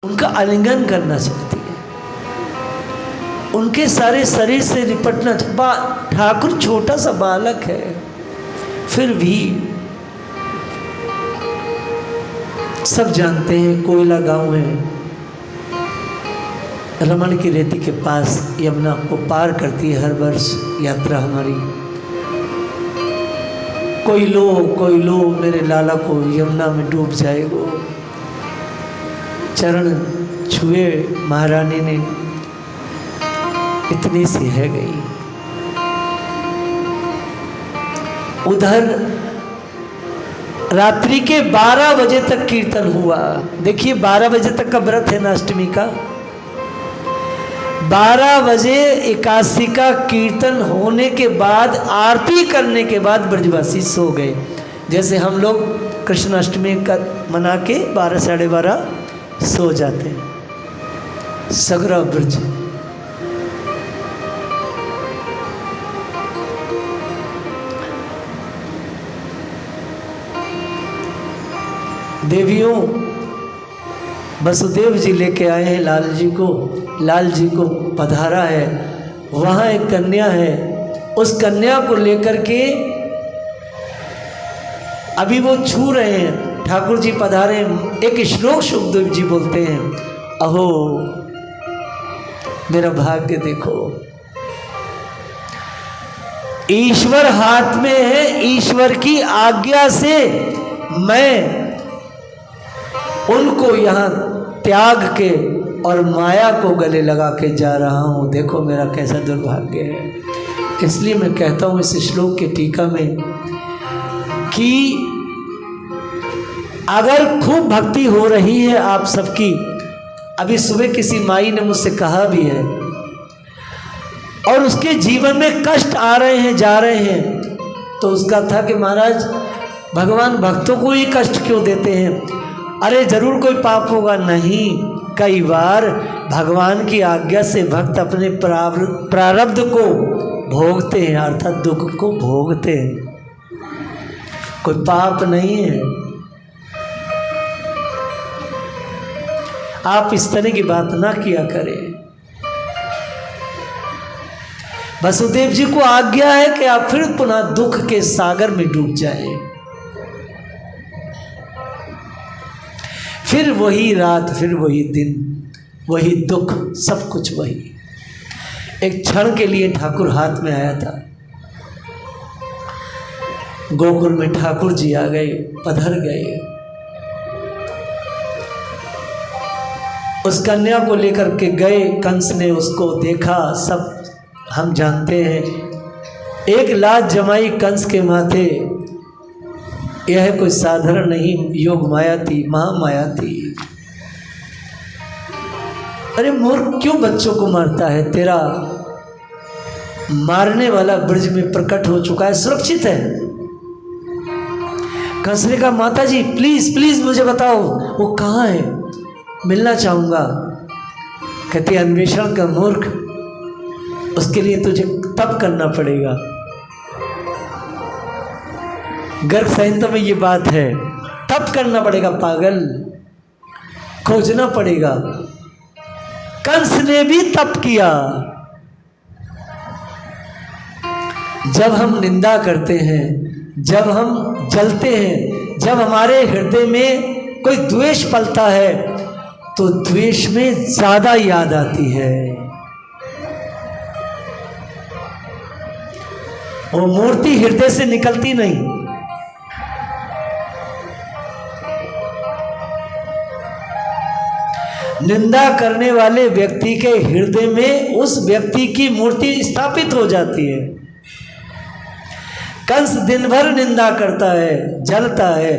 उनका आलिंगन करना चाहती है, उनके सारे शरीर से निपटना। ठाकुर छोटा सा बालक है, फिर भी सब जानते हैं कोयला गांव है, रमन की रेती के पास यमुना को पार करती है हर वर्ष यात्रा हमारी। कोई लो मेरे लाला को यमुना में डूब जाएगो। चरण छुए महारानी ने, इतनी सी है गई। उधर रात्रि के 12 बजे तक कीर्तन हुआ। देखिए 12 बजे तक का व्रत है ना अष्टमी का। 12 बजे एकादशी का कीर्तन होने के बाद, आरती करने के बाद ब्रजवासी सो गए। जैसे हम लोग कृष्णाष्टमी का मना के 12 साढ़े 12 सो जाते हैं। सगरा ब्रज देवियों, वसुदेव जी लेके आए हैं लाल जी को पधारा है। वहाँ एक कन्या है, उस कन्या को लेकर के अभी वो छू रहे हैं। ठाकुर जी पधारे, एक श्लोक सुखदेव जी बोलते हैं, अहो मेरा भाग्य देखो, ईश्वर हाथ में है, ईश्वर की आज्ञा से मैं उनको यहाँ त्याग के और माया को गले लगा के जा रहा हूँ। देखो मेरा कैसा दुर्भाग्य है। इसलिए मैं कहता हूँ इस श्लोक के टीका में कि अगर खूब भक्ति हो रही है आप सबकी, अभी सुबह किसी माई ने मुझसे कहा भी है, और उसके जीवन में कष्ट आ रहे हैं जा रहे हैं, तो उसका था कि महाराज भगवान भक्तों को ही कष्ट क्यों देते हैं? अरे जरूर कोई पाप होगा। नहीं, कई बार भगवान की आज्ञा से भक्त अपने प्रारब्ध को भोगते हैं, अर्थात दुख को भोगते हैं। कोई पाप नहीं है। आप इस तरह की बात ना किया करें। वसुदेव जी को आज्ञा है कि आप फिर पुनः दुख के सागर में डूब जाएं। फिर वही रात, फिर वही दिन, वही दुख, सब कुछ वही। एक क्षण के लिए ठाकुर हाथ में आया था। गोकुल में ठाकुर जी आ गए, पधर गए। उस कन्या को लेकर के गए, कंस ने उसको देखा, सब हम जानते हैं। एक लात जमाई कंस के माथे। यह कोई साधारण नहीं, योग माया थी, महामाया थी। अरे मूर्ख, क्यों बच्चों को मारता है? तेरा मारने वाला ब्रज में प्रकट हो चुका है, सुरक्षित है। कंस ने कहा माता जी प्लीज प्लीज मुझे बताओ वो कहाँ है, मिलना चाहूंगा। कहती अन्वेषण का मूर्ख, उसके लिए तुझे तप करना पड़ेगा। गर्भ संहिता में ये बात है, तप करना पड़ेगा पागल, खोजना पड़ेगा। कंस ने भी तप किया। जब हम निंदा करते हैं, जब हम जलते हैं, जब हमारे हृदय में कोई द्वेष पलता है, तो द्वेष में ज्यादा याद आती है। वो मूर्ति हृदय से निकलती नहीं। निंदा करने वाले व्यक्ति के हृदय में उस व्यक्ति की मूर्ति स्थापित हो जाती है। कंस दिन भर निंदा करता है, जलता है।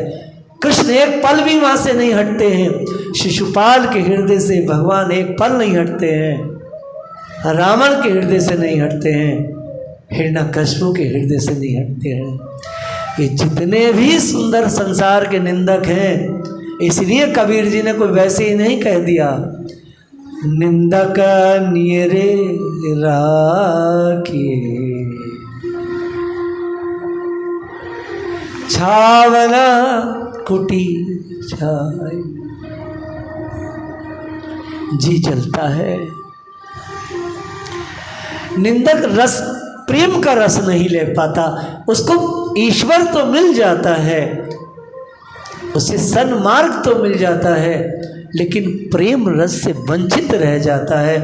कृष्ण एक पल भी वहां से नहीं हटते हैं। शिशुपाल के हृदय से भगवान एक पल नहीं हटते हैं। रावण के हृदय से नहीं हटते हैं। हिरण्यकश्यप के हृदय से नहीं हटते हैं। ये जितने भी सुंदर संसार के निंदक हैं, इसलिए कबीर जी ने कोई वैसे ही नहीं कह दिया, निंदक नियरे राखिए छावना कुटी छाई। जी जलता है। निंदक रस, प्रेम का रस नहीं ले पाता, उसको ईश्वर तो मिल जाता है, उसे सन्मार्ग तो मिल जाता है, लेकिन प्रेम रस से वंचित रह जाता है।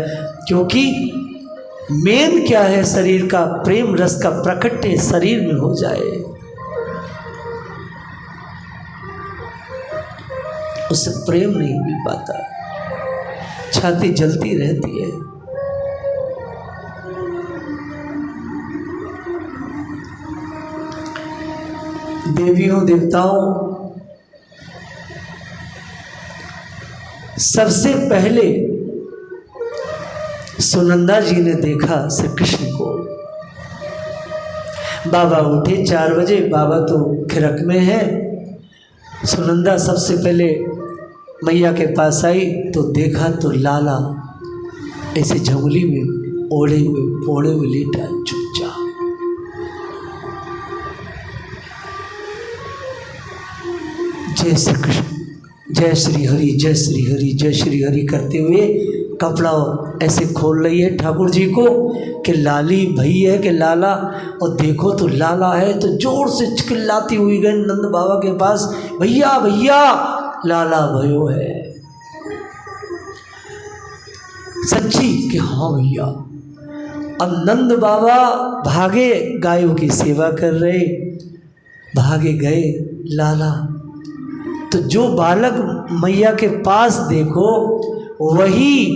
क्योंकि मेन क्या है शरीर का, प्रेम रस का प्रकट्य शरीर में हो जाए, उसे प्रेम नहीं मिल पाता, छाती जलती रहती है। देवियों देवताओं, सबसे पहले सुनंदा जी ने देखा श्री कृष्ण को। बाबा उठे 4 बजे, बाबा तो खिरक में है। सुनंदा सबसे पहले मैया के पास आई तो देखा तो लाला ऐसे झंगली में ओढ़े हुए लेटा चुपचाप। जय श्री कृष्ण, जय श्री हरि, जय श्री हरि, जय श्री हरि करते हुए कपड़ा ऐसे खोल रही है ठाकुर जी को कि लाली भई है कि लाला, और देखो तो लाला है। तो जोर से चिल्लाती हुई गई नंद बाबा के पास, भैया भैया लाला भयो है। सच्ची कि हाँ भैया। अब नंद बाबा भागे, गायों की सेवा कर रहे, भागे गए लाला। तो जो बालक मैया के पास देखो वही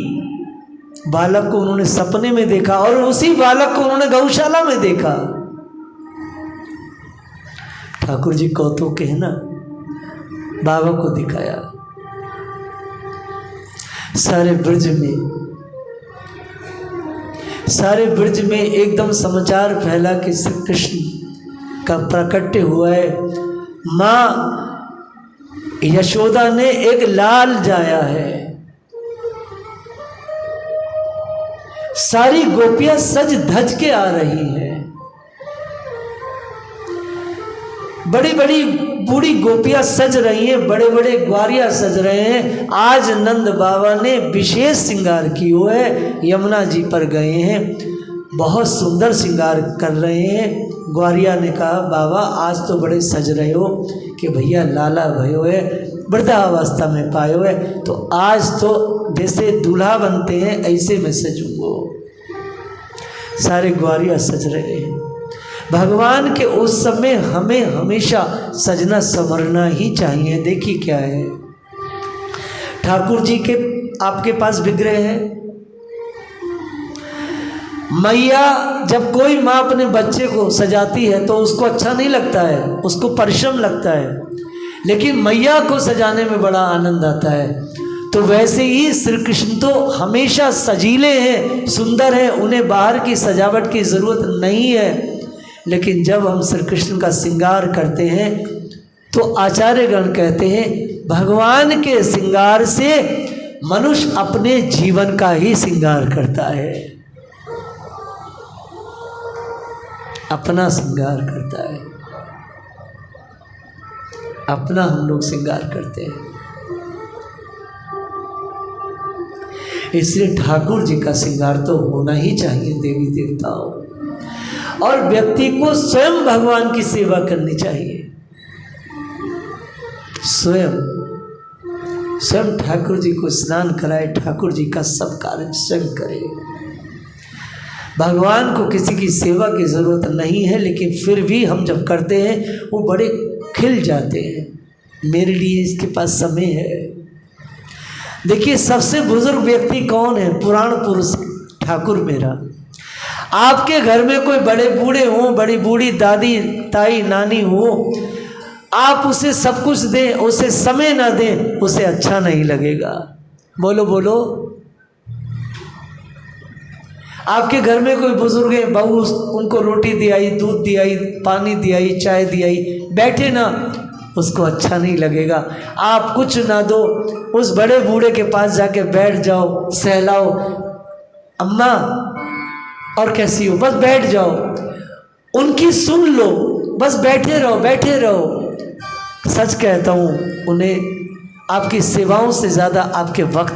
बालक को उन्होंने सपने में देखा, और उसी बालक को उन्होंने गौशाला में देखा। ठाकुर जी कौतुक है ना, बाबा को दिखाया। सारे ब्रज में एकदम समाचार फैला कि श्री कृष्ण का प्रकट्य हुआ है। माँ यशोदा ने एक लाल जाया है। सारी गोपियां सज धज के आ रही हैं, बड़ी बड़ी बूढ़ी गोपियां सज रही हैं, बड़े बड़े ग्वारिया सज रहे हैं। आज नंद बाबा ने विशेष श्रृंगार की हुआ है, यमुना जी पर गए हैं, बहुत सुंदर श्रृंगार कर रहे हैं। ग्वारिया ने कहा बाबा आज तो बड़े सज रहे हो कि भैया लाला भयो है, वृद्धावस्था में पाए हुए, तो आज तो जैसे दूल्हा बनते हैं ऐसे मैं सजूंगा। सारे ग्वारिया सज रहे हैं। भगवान के उस समय हमें हमेशा सजना संवरना ही चाहिए। देखिए क्या है, ठाकुर जी के आपके पास विग्रह है। मैया जब कोई माँ अपने बच्चे को सजाती है तो उसको अच्छा नहीं लगता है, उसको परिश्रम लगता है, लेकिन मैया को सजाने में बड़ा आनंद आता है। तो वैसे ही श्री कृष्ण तो हमेशा सजीले हैं, सुंदर हैं, उन्हें बाहर की सजावट की ज़रूरत नहीं है। लेकिन जब हम श्री कृष्ण का श्रृंगार करते हैं तो आचार्यगण कहते हैं भगवान के श्रृंगार से मनुष्य अपने जीवन का ही श्रृंगार करता है, अपना श्रृंगार करता है, अपना हम लोग श्रृंगार करते हैं। इसलिए ठाकुर जी का श्रृंगार तो होना ही चाहिए देवी देवताओं, और व्यक्ति को स्वयं भगवान की सेवा करनी चाहिए। स्वयं ठाकुर जी को स्नान कराए, ठाकुर जी का सब कार्य स्वयं करे। भगवान को किसी की सेवा की ज़रूरत नहीं है, लेकिन फिर भी हम जब करते हैं वो बड़े खिल जाते हैं, मेरे लिए इसके पास समय है। देखिए सबसे बुजुर्ग व्यक्ति कौन है? पुराण पुरुष ठाकुर मेरा। आपके घर में कोई बड़े बूढ़े हों, बड़ी बूढ़ी दादी ताई नानी हो, आप उसे सब कुछ दें, उसे समय ना दें, उसे अच्छा नहीं लगेगा। बोलो बोलो। आपके घर में कोई बुजुर्ग है, बहू उनको रोटी दियाई, दूध दियाई, पानी दियाई, चाय दियाई, बैठे ना, उसको अच्छा नहीं लगेगा। आप कुछ ना दो, उस बड़े बूढ़े के पास जाके बैठ जाओ, सहलाओ, अम्मा और कैसी हो, बस बैठ जाओ, उनकी सुन लो, बस बैठे रहो बैठे रहो। सच कहता हूँ, उन्हें आपकी सेवाओं से ज़्यादा आपके वक्त